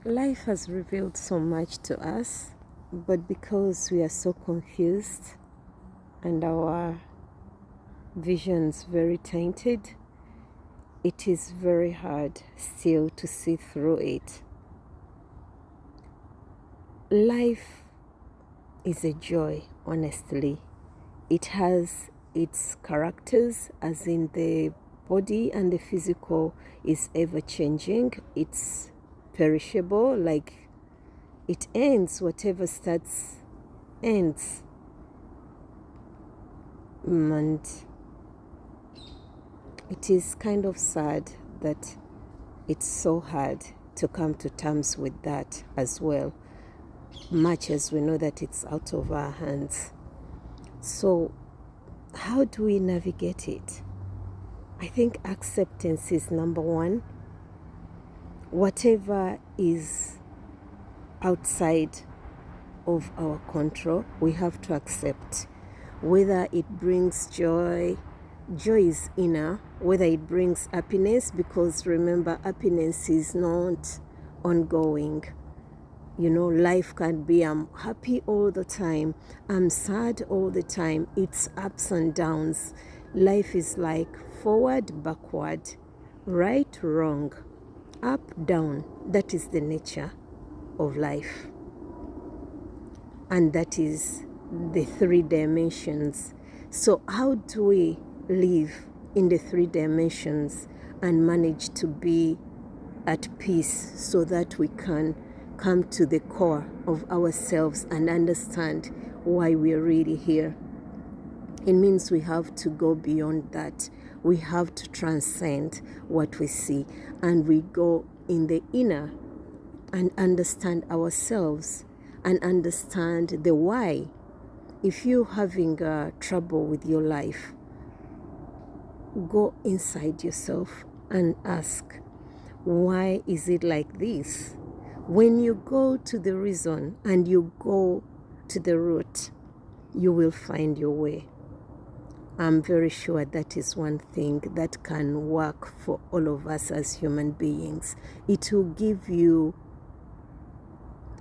Life has revealed so much to us, but because we are so confused and our visions very tainted, it is very hard still to see through it. Life is a joy, honestly. It has its characters, as in the body and the physical is ever changing. It's perishable, like it ends, whatever starts ends. And it is kind of sad that it's so hard to come to terms with that as well, much as we know that it's out of our hands. So, how do we navigate it? I think acceptance is number one. Whatever is outside of our control, we have to accept. Whether it brings joy is inner, whether it brings happiness, because remember, happiness is not ongoing. Life can be I'm happy all the time, I'm sad all the time. It's ups and downs. Life is like forward, backward, right, wrong, up, down. That is the nature of life. And that is the three dimensions. So how do we live in the three dimensions and manage to be at peace so that we can come to the core of ourselves and understand why we're really here? It means we have to go beyond that. We have to transcend what we see, and we go in the inner and understand ourselves and understand the why. If you're having trouble with your life, go inside yourself and ask, why is it like this? When you go to the reason and you go to the root, you will find your way. I'm very sure that is one thing that can work for all of us as human beings. It will give you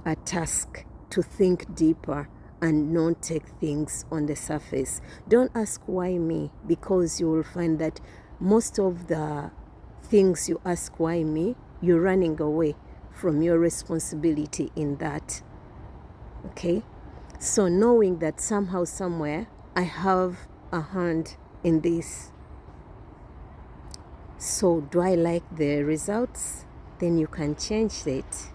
a task to think deeper and not take things on the surface. Don't ask why me, because you will find that most of the things you ask why me, you're running away from your responsibility in that. Okay? So knowing that somehow, somewhere, I have a hand in this. So do I like the results? Then you can change it.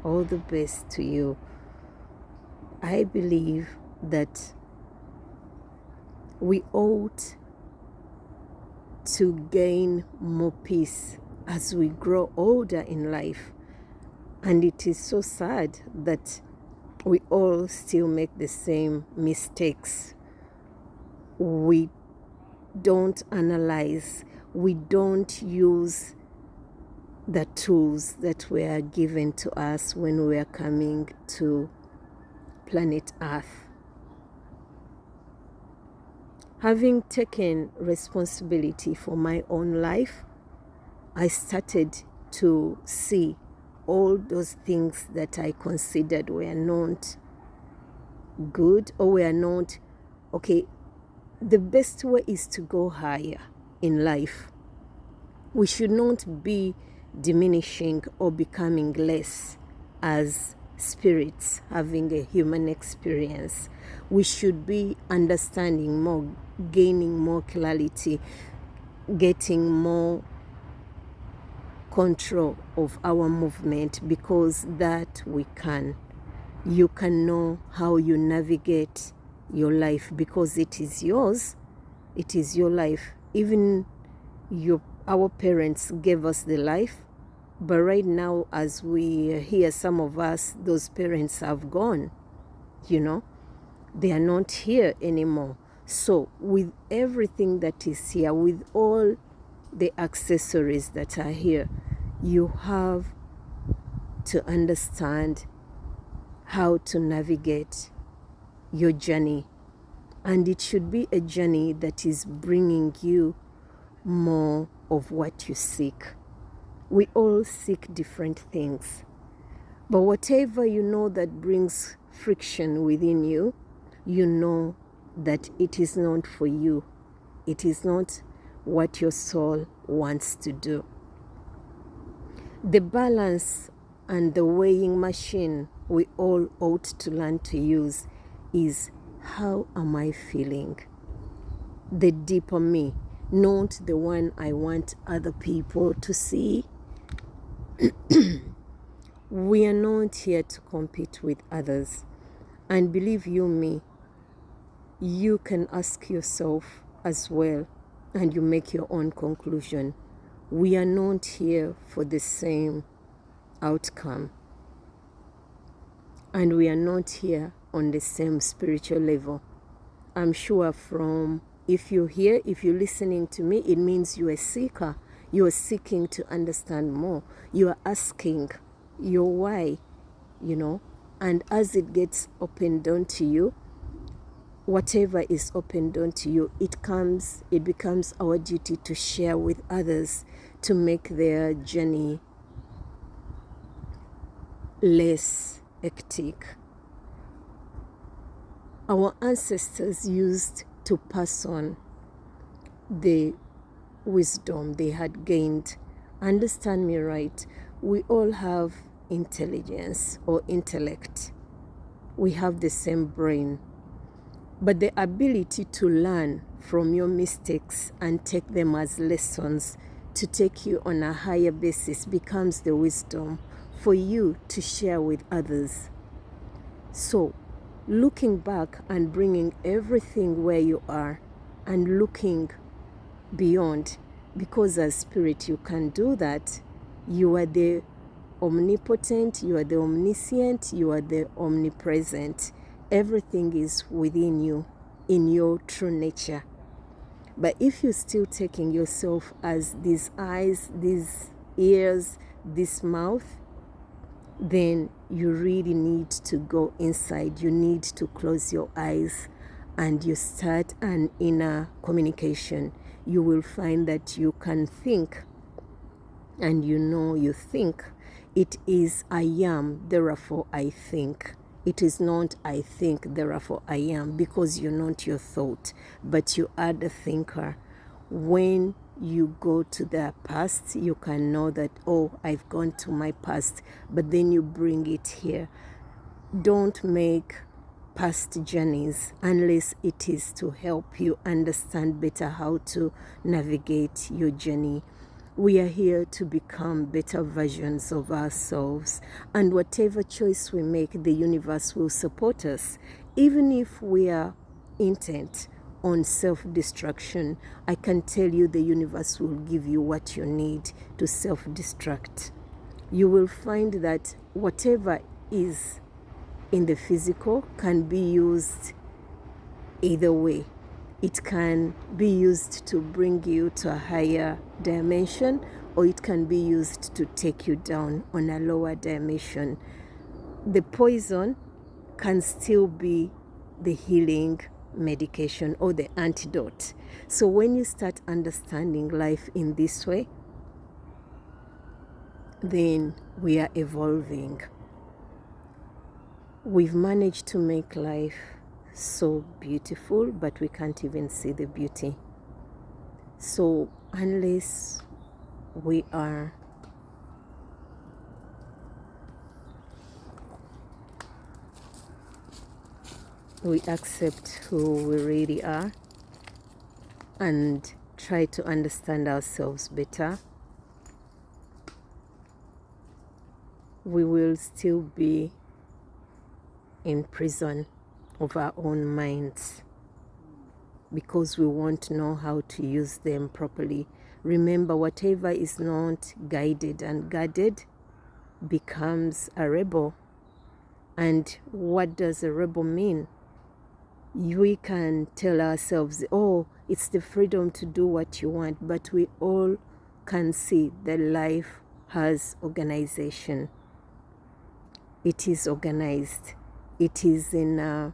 All the best to you. I believe that we ought to gain more peace as we grow older in life. And it is so sad that we all still make the same mistakes. We don't analyze, we don't use the tools that were given to us when we are coming to planet Earth. Having taken responsibility for my own life, I started to see all those things that I considered were not good or were not okay. The best way is to go higher in life. We should not be diminishing or becoming less as spirits having a human experience. We should be understanding more, gaining more clarity, getting more control of our movement, because that we can. You can know how you navigate your life because it is yours. It is your life. Even our parents gave us the life, but right now, as we hear, some of us, those parents have gone. They are not here anymore. So with everything that is here, with all the accessories that are here, you have to understand how to navigate your journey. And it should be a journey that is bringing you more of what you seek. We all seek different things. But whatever you know that brings friction within you, you know that it is not for you. It is not what your soul wants to do. The balance and the weighing machine we all ought to learn to use is, how am I feeling? The deeper me, not the one I want other people to see. We are not here to compete with others. And believe you me, you can ask yourself as well, and you make your own conclusion. We are not here for the same outcome. And we are not here on the same spiritual level. I'm sure if you're here, if you're listening to me, it means you're a seeker. You are seeking to understand more. You are asking your why, and as it gets opened onto you, whatever is opened onto you, it becomes our duty to share with others, to make their journey less hectic. Our ancestors used to pass on the wisdom they had gained. Understand me right, we all have intelligence or intellect. We have the same brain. But the ability to learn from your mistakes and take them as lessons to take you on a higher basis becomes the wisdom for you to share with others. So, looking back and bringing everything where you are and looking beyond, because as spirit you can do that. You are the omnipotent, you are the omniscient, you are the omnipresent. Everything is within you in your true nature. But if you're still taking yourself as these eyes, these ears, this mouth, then you really need to go inside. You need to close your eyes and you start an inner communication. You will find that you can think, and you think. It is I am, therefore I think. It is not I think, therefore I am, because you're not your thought, but you are the thinker. When you go to the past, you can know that, oh, I've gone to my past, but then you bring it here. Don't make past journeys unless it is to help you understand better how to navigate your journey. We are here to become better versions of ourselves, and whatever choice we make, the universe will support us. Even if we are intent on self-destruction, I can tell you the universe will give you what you need to self-destruct. You will find that whatever is in the physical can be used either way. It can be used to bring you to a higher dimension, or it can be used to take you down on a lower dimension. The poison can still be the healing medication or the antidote. So when you start understanding life in this way, then we are evolving. We've managed to make life so beautiful, but we can't even see the beauty. So unless we accept who we really are and try to understand ourselves better, we will still be in prison of our own minds, because we won't know how to use them properly. Remember, whatever is not guided and guarded becomes a rebel. And what does a rebel mean? We can tell ourselves, oh, it's the freedom to do what you want, but we all can see that life has organization. It is organized. It is in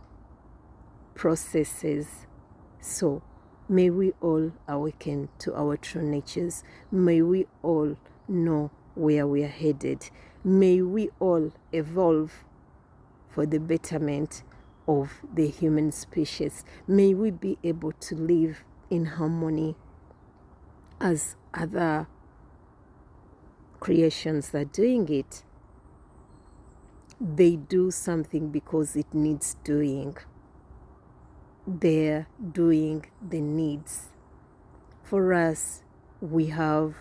processes. So may we all awaken to our true natures. May we all know where we are headed. May we all evolve for the betterment of the human species. May we be able to live in harmony as other creations are doing it. They do something because it needs doing. They're doing the needs. For us, we have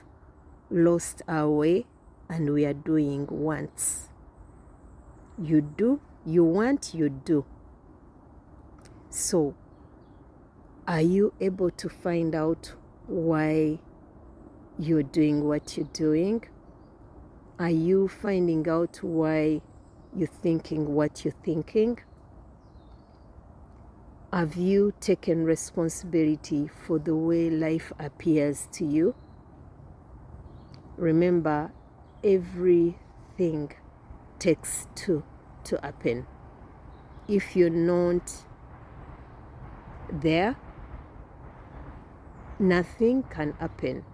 lost our way and we are doing wants. You do, you want, you do. So, are you able to find out why you're doing what you're doing? Are you finding out why you're thinking what you're thinking? Have you taken responsibility for the way life appears to you? Remember, everything takes two to happen. If you're not there, nothing can happen.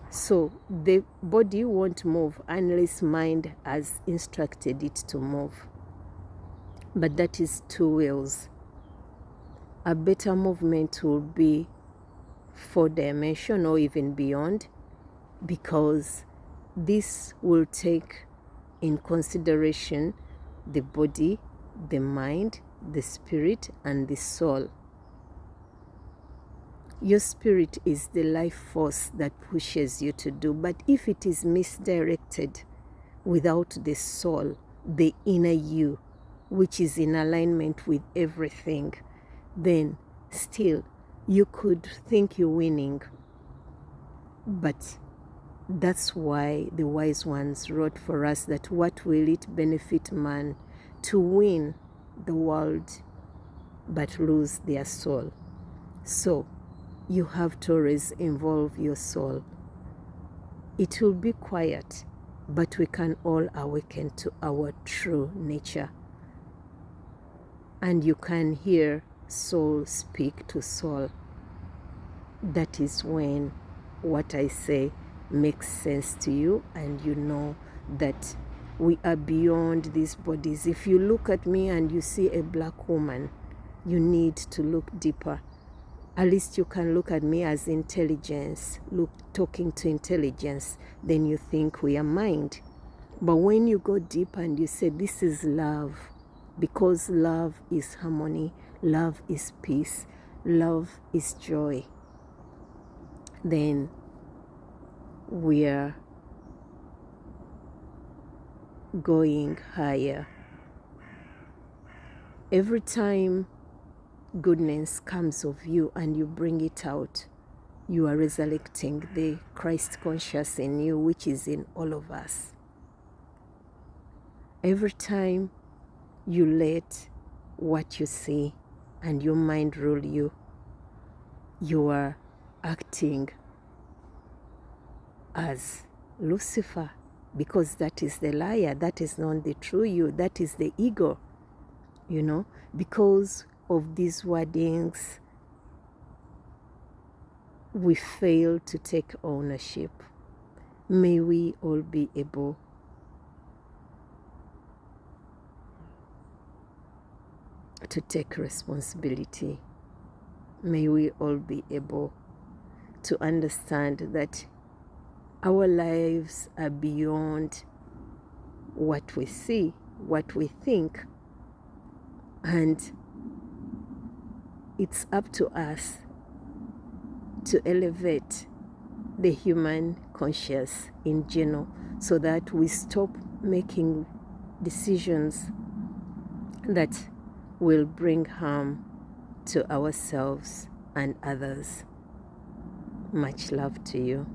So the body won't move unless mind has instructed it to move. But that is two wills. A better movement will be 4-dimension or even beyond, because this will take in consideration the body, the mind, the spirit, and the soul. Your spirit is the life force that pushes you to do, but if it is misdirected without the soul, the inner you, which is in alignment with everything, then still you could think you're winning. But that's why the wise ones wrote for us that what will it benefit man to win the world but lose their soul? So you have to always involve your soul. It will be quiet, but we can all awaken to our true nature. And you can hear soul speak to soul. That is when what I say makes sense to you, and you know that we are beyond these bodies. If you look at me and you see a black woman, you need to look deeper. At least you can look at me as intelligence, talking to intelligence, then you think we are mind. But when you go deep and you say this is love, because love is harmony, love is peace, love is joy, then we are going higher. Every time goodness comes of you and you bring it out, you are resurrecting the Christ conscious in you, which is in all of us. Every time you let what you see and your mind rule you, you are acting as Lucifer, because that is the liar, that is not the true you, that is the ego, because of these wordings, we fail to take ownership. May we all be able to take responsibility. May we all be able to understand that our lives are beyond what we see, what we think, and it's up to us to elevate the human conscious in general, so that we stop making decisions that will bring harm to ourselves and others. Much love to you.